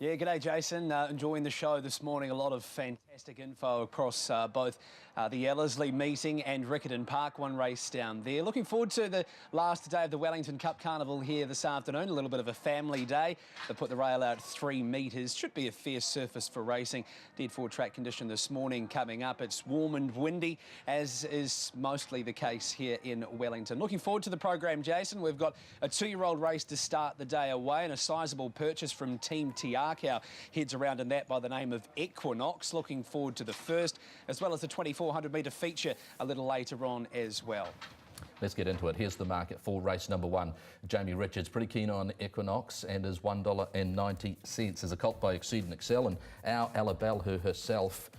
Yeah, g'day Jason. Enjoying the show this morning. A lot of fantastic info across both the Ellerslie meeting and Riccarton Park, one race down there. Looking forward to the last day of the Wellington Cup Carnival here this afternoon. A little bit of a family day. They put the rail out 3 metres. Should be a fair surface for racing. Dead for track condition this morning coming up. It's warm and windy, as is mostly the case here in Wellington. Looking forward to the program, Jason. We've got a 2-year-old race to start the day away and a sizable purchase from Team Tiakau heads around in that by the name of Equinox. Looking forward to the first, as well as the 2,400 metre feature a little later on as well. Let's get into it. Here's the market for race number 1. Jamie Richards pretty keen on Equinox and is $1.90 as a colt by Exceed and Excel, and our Alabelle, who herself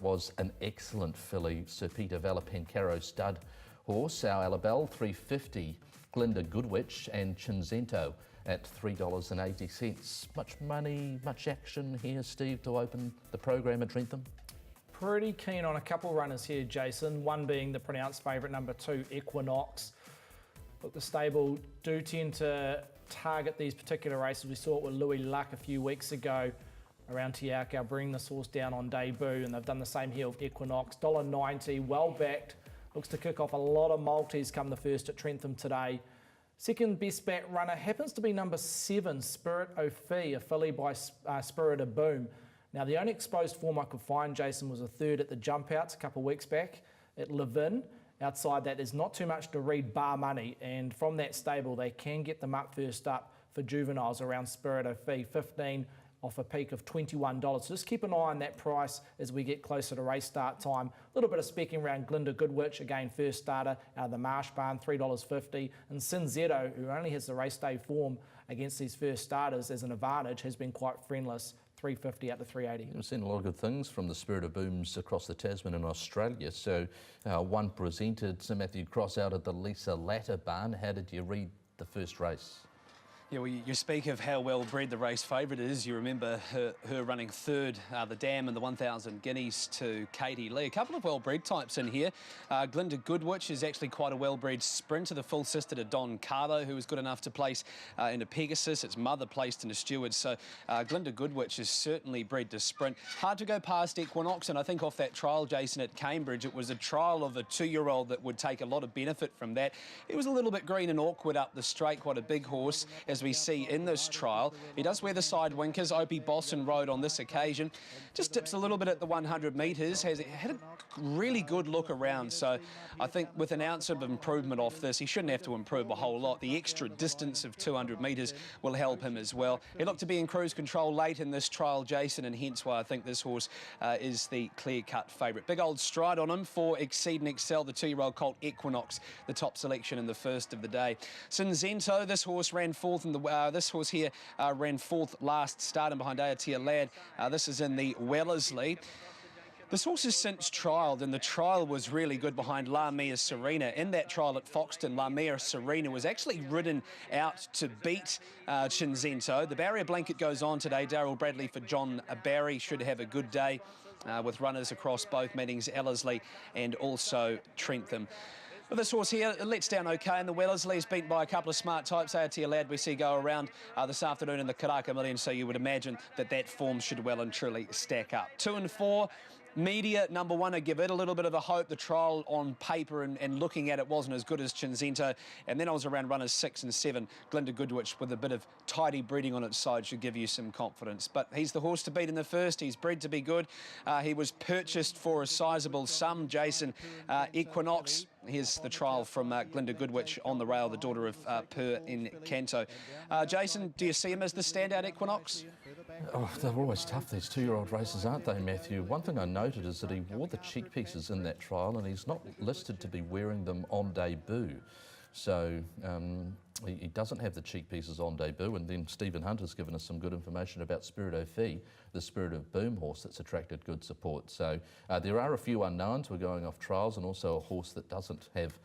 was an excellent filly, Sir Peter Valapancaro stud horse. Our Alabelle $3.50, Glinda Goodwitch and Cinzento at $3.80. Much money, much action here, Steve, to open the program at Trentham? Pretty keen on a couple runners here, Jason. One being the pronounced favourite, number 2, Equinox. Look, the stable do tend to target these particular races. We saw it with Louis Luck a few weeks ago around Tiakau, bringing this horse down on debut, and they've done the same here with Equinox. $1.90, well backed. Looks to kick off a lot of multis come the first at Trentham today. Second best back runner happens to be number 7, Spirit O' Fee, a filly by Spirit of Boom. Now, the only exposed form I could find, Jason, was a third at the jump outs a couple of weeks back at Levin. Outside that, there's not too much to read bar money, and from that stable, they can get them up first up for juveniles around Spirit O' Fee, 15 off a peak of $21. So just keep an eye on that price as we get closer to race start time. A little bit of specking around Glinda Goodwitch, again first starter out of the Marsh Barn, $3.50. And Cinzento, who only has the race day form against these first starters as an advantage, has been quite friendless. $3.50 out to $3.80. We've seen a lot of good things from the Spirit of Booms across the Tasman and Australia. So one presented Sir Matthew Cross out at the Lisa Latter Barn. How did you read the first race? Yeah, well, you speak of how well bred the race favourite is. You remember her running third, the Dam and the 1,000 guineas to Katie Lee. A couple of well-bred types in here. Glinda Goodwitch is actually quite a well-bred sprinter, the full sister to Don Carlo, who was good enough to place in a Pegasus. Its mother placed in a Steward. So Glinda Goodwitch is certainly bred to sprint. Hard to go past Equinox, and I think off that trial, Jason, at Cambridge, it was a trial of a 2-year-old that would take a lot of benefit from that. It was a little bit green and awkward up the straight, quite a big horse, as we see in this trial. He does wear the side winkers. Opie Boston rode on this occasion. Just dips a little bit at the 100 metres. Has had a really good look around. So I think with an ounce of improvement off this, he shouldn't have to improve a whole lot. The extra distance of 200 metres will help him as well. He looked to be in cruise control late in this trial, Jason, and hence why I think this horse is the clear-cut favourite. Big old stride on him for Exceed and Excel, the 2-year-old colt Equinox, the top selection in the first of the day. Cinzento, this horse ran fourth in the this horse here ran fourth last start, and behind Aotea Lad. This is in the Wellesley. This horse has since trialled, and the trial was really good behind La Mia Serena. In that trial at Foxton, La Mia Serena was actually ridden out to beat Cinzento. The barrier blanket goes on today. Darryl Bradley for John Barry should have a good day with runners across both meetings, Ellerslie and also Trentham. Well, this horse here, it lets down okay, and the Wellesley is beaten by a couple of smart types. Aotea Lad we see go around this afternoon in the Karaka Million, so you would imagine that that form should well and truly stack up. 2 and 4. Media, number 1, I give it a little bit of a hope. The trial on paper and looking at it wasn't as good as Cinzento. And then I was around runners 6 and 7. Glinda Goodwitch with a bit of tidy breeding on its side should give you some confidence. But he's the horse to beat in the first. He's bred to be good. He was purchased for a sizable sum, Jason. Equinox. Here's the trial from Glinda Goodwitch on the rail, the daughter of Per in Canto. Jason, do you see him as the standout Equinox? Oh, they're always tough, these 2-year-old races, aren't they, Matthew? One thing I noted is that he wore the cheek pieces in that trial, and he's not listed to be wearing them on debut. So he doesn't have the cheek pieces on debut, and then Stephen Hunter's given us some good information about Spirit O' Fee, the Spirit of Boom horse that's attracted good support. So there are a few unknowns. We're going off trials, and also a horse that doesn't have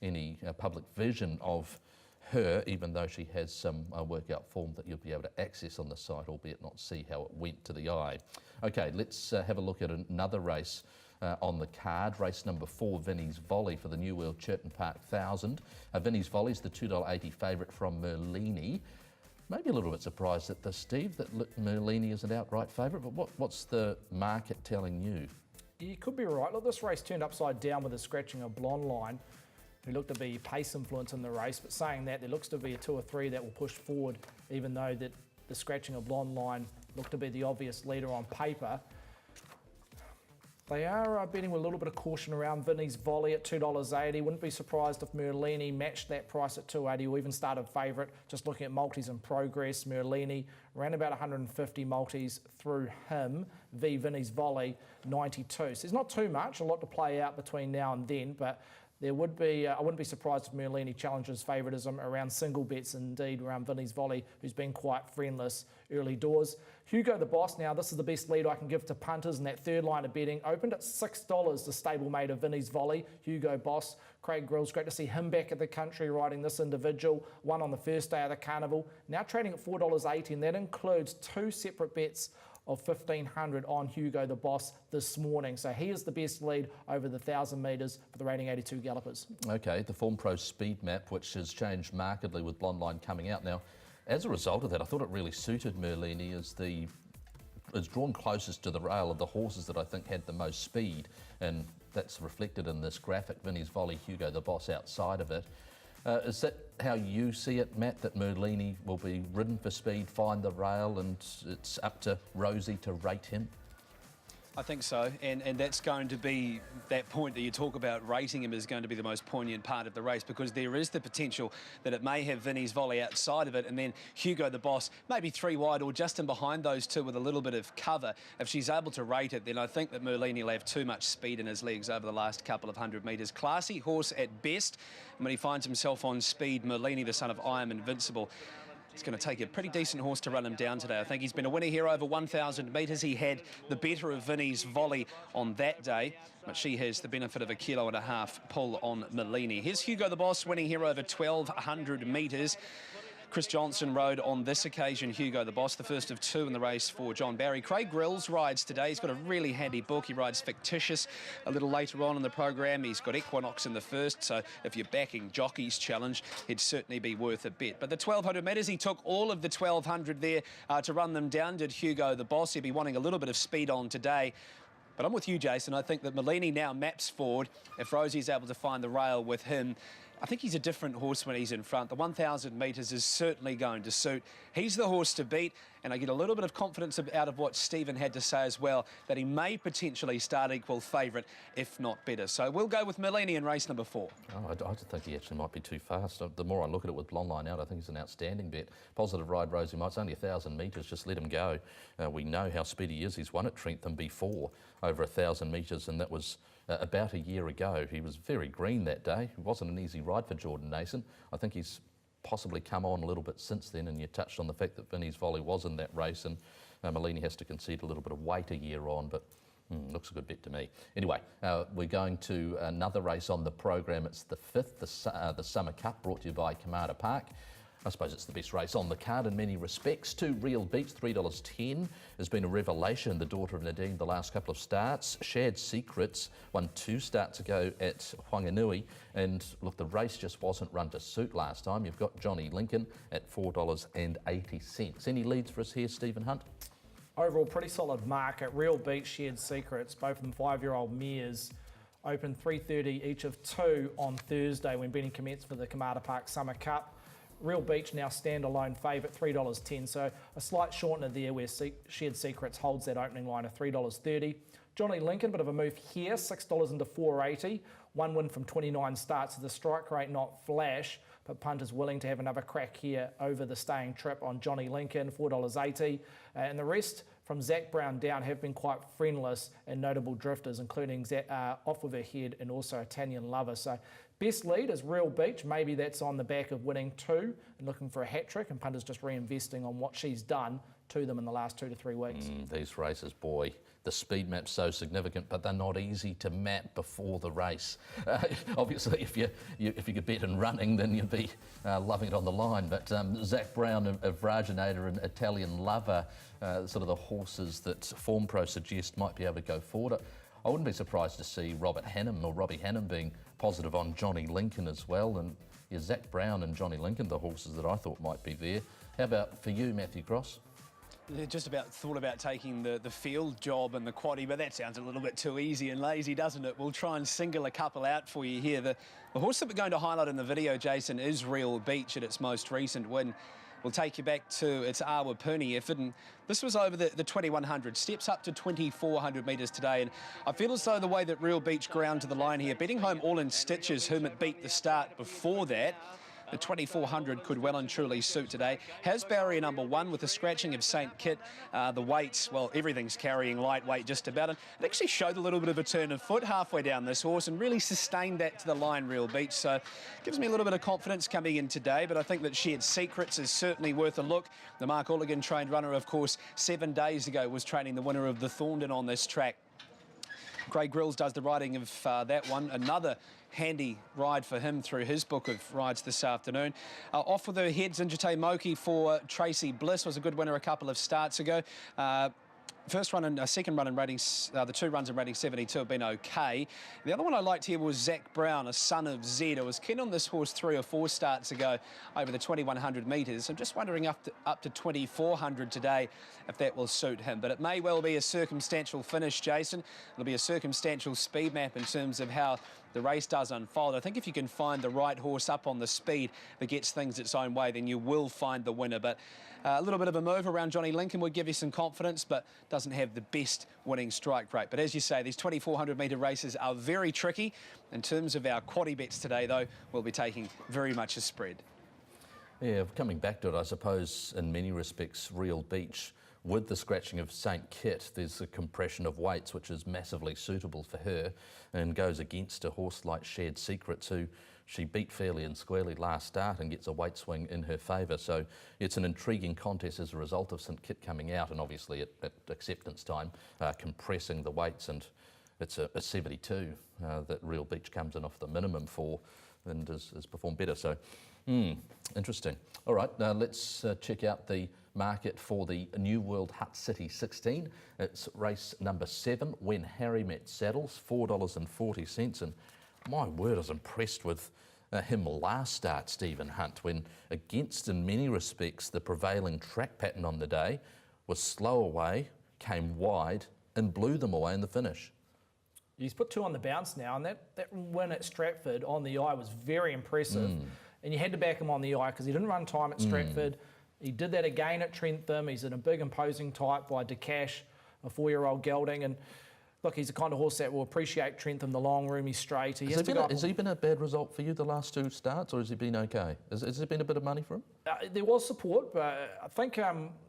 any public vision of her, even though she has some workout form that you'll be able to access on the site, albeit not see how it went to the eye. Okay, let's have a look at another race on the card. Race number 4, Vinnie's Volley for the New World Churton Park 1000. Vinnie's Volley is the $2.80 favourite from Merlini. maybe a little bit surprised at this, Steve, that Merlini is an outright favourite, but what's the market telling you? You could be right. Look, this race turned upside down with a scratching of Blonde Line, who looked to be pace influence in the race, but saying that, there looks to be a 2 or 3 that will push forward, even though that the scratching of Blonde Line looked to be the obvious leader on paper. They are betting with a little bit of caution around Vinny's Volley at $2.80. Wouldn't be surprised if Merlini matched that price at $2.80 or even started favourite. Just looking at multis in progress, Merlini around about 150 multis through him. Vinny's Volley 92. So there's not too much, a lot to play out between now and then, but there would be, I wouldn't be surprised if Merlini challenges favouritism around single bets, indeed around Vinny's Volley, who's been quite friendless early doors. Hugo the Boss, now this is the best lead I can give to punters in that third line of betting. Opened at $6, the stablemate of Vinny's Volley, Hugo Boss. Craig Grylls, great to see him back at the country riding this individual. Won on the first day of the carnival. Now trading at $4.80, and that includes 2 separate bets of 1,500 on Hugo the Boss this morning. So he is the best lead over the 1,000 metres for the Rating 82 Gallopers. Okay, the Form Pro speed map, which has changed markedly with Blonde Line coming out now. As a result of that, I thought it really suited Merlini as it's drawn closest to the rail of the horses that I think had the most speed, and that's reflected in this graphic. Vinny's Volley, Hugo the Boss outside of it. Is that how you see it, Matt, that Merlini will be ridden for speed, find the rail, and it's up to Rosie to rate him? I think so, and that's going to be, that point that you talk about, rating him is going to be the most poignant part of the race, because there is the potential that it may have Vinny's Volley outside of it, and then Hugo the Boss maybe 3 wide or just in behind those two with a little bit of cover. If she's able to rate it, then I think that Merlini will have too much speed in his legs over the last couple of 100 metres. Classy horse at best, and when he finds himself on speed, Merlini, the son of I Am Invincible, it's going to take a pretty decent horse to run him down today. I think he's been a winner here over 1,000 metres. He had the better of Vinny's Volley on that day, but she has the benefit of a 1.5 kilo pull on Merlini. Here's Hugo the Boss winning here over 1,200 metres. Chris Johnson rode on this occasion Hugo the Boss, the first of 2 in the race for John Barry. Craig Grylls rides today. He's got a really handy book. He rides Fictitious a little later on in the program. He's got Equinox in the first, so if you're backing Jockey's Challenge, it'd certainly be worth a bet. But the 1,200 metres, he took all of the 1,200 there to run them down, did Hugo the Boss. He'll be wanting a little bit of speed on today. But I'm with you, Jason. I think that Merlini now maps forward. If Rosie's able to find the rail with him, I think he's a different horse when he's in front. The 1,000 metres is certainly going to suit. He's the horse to beat, and I get a little bit of confidence out of what Stephen had to say as well, that he may potentially start equal favourite, if not better. So we'll go with Merlini in race number 4. Oh, I just think he actually might be too fast. The more I look at it with Blonde Line out, I think he's an outstanding bet. Positive ride, Rosie Might. It's only 1,000 metres, just let him go. We know how speedy he is. He's won at Trentham before, over 1,000 metres, and that was about a year ago. He was very green that day. It wasn't an easy ride for Jordan Nason. I think he's possibly come on a little bit since then, and you touched on the fact that Vinny's Volley was in that race, and Merlini has to concede a little bit of weight a year on, but looks a good bet to me. Anyway, we're going to another race on the program. It's the 5th, the Summer Cup, brought to you by Kamada Park. I suppose it's the best race on the card in many respects. 2 Real Beats, $3.10, has been a revelation, the daughter of Nadine, the last couple of starts. Shad Secrets won 2 starts ago at Whanganui, and look, the race just wasn't run to suit last time. You've got Johnny Lincoln at $4.80. Any leads for us here, Stephen Hunt? Overall, pretty solid market. Real Beat, Shared Secrets, both of them 5-year-old mares. Open 3:30 each of 2 on Thursday when betting commenced for the Kamada Park Summer Cup. Real Beach now standalone favourite, $3.10, so a slight shortener there where Shared Secrets holds that opening line of $3.30. Johnny Lincoln, bit of a move here, $6 into $4.80. 1 win from 29 starts, so the strike rate not flash, but punters willing to have another crack here over the staying trip on Johnny Lincoln, $4.80. And the rest from Zach Brown down have been quite friendless and notable drifters, including Off With Her Head and also Italian Lover. So best lead is Real Beach. Maybe that's on the back of winning 2 and looking for a hat-trick, and punters just reinvesting on what she's done to them in the last 2 to 3 weeks. These races, boy, the speed map's so significant, but they're not easy to map before the race. Obviously, if you could bet in running, then you'd be loving it on the line. But Zach Brown of Rajanator and Italian Lover, sort of the horses that Form Pro suggest might be able to go forward. I wouldn't be surprised to see Robbie Hannam being positive on Johnny Lincoln as well. And Zach Brown and Johnny Lincoln, the horses that I thought might be there. How about for you, Matthew Cross? Just about thought about taking the field job and the quaddie, but that sounds a little bit too easy and lazy, doesn't it? We'll try and single a couple out for you here. The horse that we're going to highlight in the video, Jason, is Real Beach at its most recent win. We'll take you back to its Awapuni effort, and this was over the 2100, steps up to 2400 metres today, and I feel as though the way that Real Beach ground to the line here, beating home All in Stitches, whom it beat the start before that, the 2400 could well and truly suit today. Has barrier number 1 with the scratching of St. Kitts. The weights, well, everything's carrying lightweight just about. And it actually showed a little bit of a turn of foot halfway down this horse and really sustained that to the line, Real Beach. So gives me a little bit of confidence coming in today, but I think that Shared Secrets is certainly worth a look. The Mark Ulligan trained runner, of course, 7 days ago was training the winner of the Thorndon on this track. Craig Grills does the riding of that one. Another handy ride for him through his book of rides this afternoon. Off with her heads, Njate Moki for Tracy Bliss, was a good winner a couple of starts ago. First run and second run in ratings, the 2 runs in rating 72 have been okay. The other one I liked here was Zach Brown, a son of Zed. I was keen on this horse 3 or 4 starts ago over the 2100 metres. I'm just wondering up to 2400 today if that will suit him. But it may well be a circumstantial finish, Jason. It'll be a circumstantial speed map in terms of how the race does unfold. I think if you can find the right horse up on the speed that gets things its own way, then you will find the winner. But a little bit of a move around Johnny Lincoln would give you some confidence, but doesn't have the best winning strike rate. But as you say, these 2400 metre races are very tricky. In terms of our quaddie bets today, though, we'll be taking very much a spread. Yeah, coming back to it, I suppose in many respects, Real Beach, with the scratching of St. Kitts, there's a compression of weights, which is massively suitable for her and goes against a horse like Shared Secrets, who she beat fairly and squarely last start and gets a weight swing in her favour. So it's an intriguing contest as a result of St. Kitts coming out and obviously at acceptance time, compressing the weights, and it's a 72 that Real Beach comes in off the minimum for and has performed better. So interesting. All right, let's check out the market for the New World Hutt City 16. It's race number 7, When Harry Met Saddles, $4.40. And my word, I was impressed with him last start, Stephen Hunt, when against, in many respects, the prevailing track pattern on the day was slow away, came wide, and blew them away in the finish. He's put 2 on the bounce now, and that win at Stratford on the eye was very impressive. And you had to back him on the eye because he didn't run time at Stratford. He did that again at Trentham. He's in a big imposing type by DeCash, a 4-year-old gelding. And look, he's the kind of horse that will appreciate Trentham, the long, roomy straight. Has he been a bad result for you the last 2 starts, or has he been okay? Has there been a bit of money for him? There was support, but I think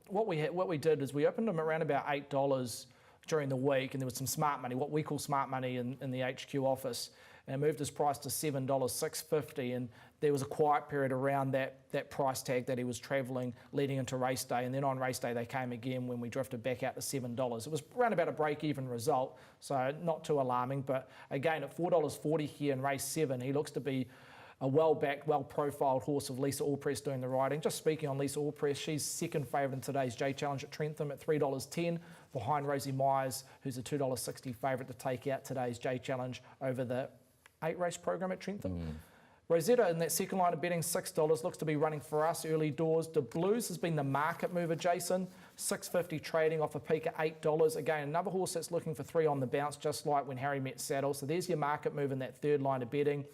what we did is we opened him around about $8 during the week, and there was some smart money, what we call smart money in the HQ office, and moved his price to $7.650, and there was a quiet period around that price tag that he was travelling leading into race day, and then on race day they came again when we drifted back out to $7. It was around about a break-even result, so not too alarming, but again at $4.40 here in race 7, he looks to be a well-backed, well-profiled horse of Lisa Allpress doing the riding. Just speaking on Lisa Allpress, she's second favourite in today's J Challenge at Trentham at $3.10, behind Rosie Myers, who's a $2.60 favourite to take out today's J Challenge over the 8-race program at Trentham. Rosetta in that second line of betting, $6, looks to be running for us early doors. De Blues has been the market mover, Jason, $6.50 trading off a peak at $8. Again, another horse that's looking for 3 on the bounce, just like When Harry Met Saddle. So there's your market move in that third line of betting.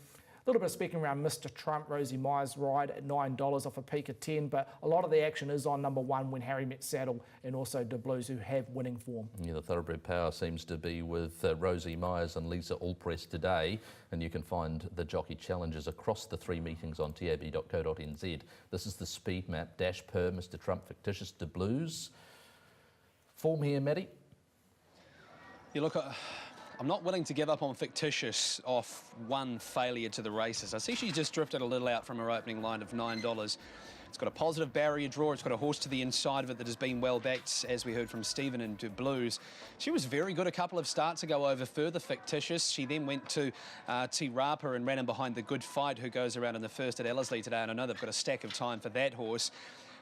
A little bit of speaking around Mr. Trump, Rosie Myers ride at $9 off a peak of 10, but a lot of the action is on number 1, When Harry Met Saddle, and also De Blues, who have winning form. Yeah, the thoroughbred power seems to be with Rosie Myers and Lisa Allpress today, and you can find the jockey challenges across the 3 meetings on tab.co.nz. This is the speed map, dash per Mr. Trump, fictitious De Blues. Form here, Matty? You look at... I'm not willing to give up on Fictitious off 1 failure to the races. I see she just drifted a little out from her opening line of $9. It's got a positive barrier draw. It's got a horse to the inside of it that has been well backed, as we heard from Stephen and De Blues. She was very good a couple of starts ago over further Fictitious. She then went to T Rapa and ran in behind the Good Fight, who goes around in the first at Ellerslie today. And I know they've got a stack of time for that horse.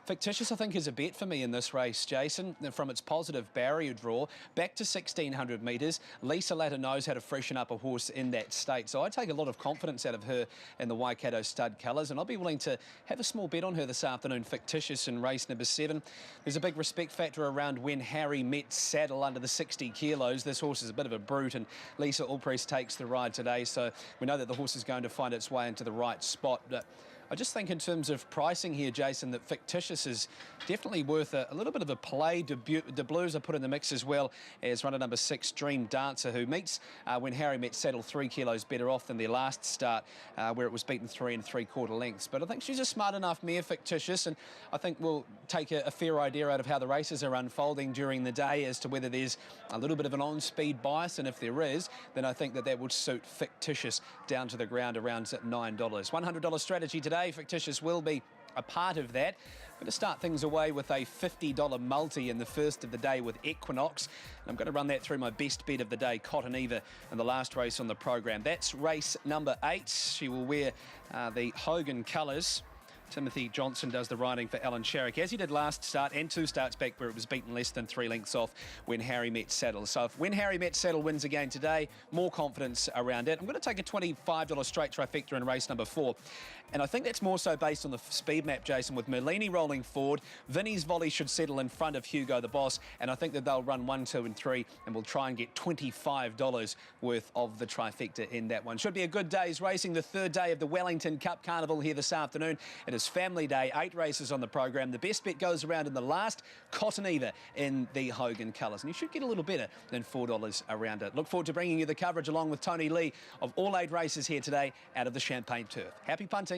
Fictitious, I think, is a bet for me in this race, Jason, from its positive barrier draw back to 1,600 metres. Lisa Latta knows how to freshen up a horse in that state, so I take a lot of confidence out of her in the Waikato stud colours, and I'll be willing to have a small bet on her this afternoon, Fictitious, in race number 7. There's a big respect factor around When Harry Met Saddle under the 60 kilos. This horse is a bit of a brute, and Lisa Allpress takes the ride today, so we know that the horse is going to find its way into the right spot. But I just think in terms of pricing here, Jason, that Fictitious is definitely worth a little bit of a play. De Blues are put in the mix as well as runner number 6, Dream Dancer, who meets When Harry Met Saddle 3 kilos better off than their last start, where it was beaten 3 3/4 lengths. But I think she's a smart enough mare, Fictitious, and I think we'll take a fair idea out of how the races are unfolding during the day as to whether there's a little bit of an on-speed bias, and if there is, then I think that would suit Fictitious down to the ground around $9. $100 strategy today. Fictitious will be a part of that. I'm going to start things away with a $50 multi in the first of the day with Equinox. And I'm going to run that through my best bet of the day, Cotton Eva, in the last race on the program. That's race number 8. She will wear the Hogan colours. Timothy Johnson does the riding for Alan Sharrock, as he did last start and 2 starts back where it was beaten less than 3 lengths off When Harry Met Saddle. So if When Harry Met Saddle wins again today, more confidence around it. I'm going to take a $25 straight trifecta in race number 4. And I think that's more so based on the speed map, Jason, with Merlini rolling forward. Vinny's volley should settle in front of Hugo the Boss, and I think that they'll run 1, 2 and 3, and we'll try and get $25 worth of the trifecta in that one. Should be a good day's racing, the 3rd day of the Wellington Cup Carnival here this afternoon. It is family day, 8 races on the program. The best bet goes around in the last, Cotton Eva in the Hogan colours, and you should get a little better than $4 around it. Look forward to bringing you the coverage along with Tony Lee of all 8 races here today out of the Champagne Turf. Happy punting.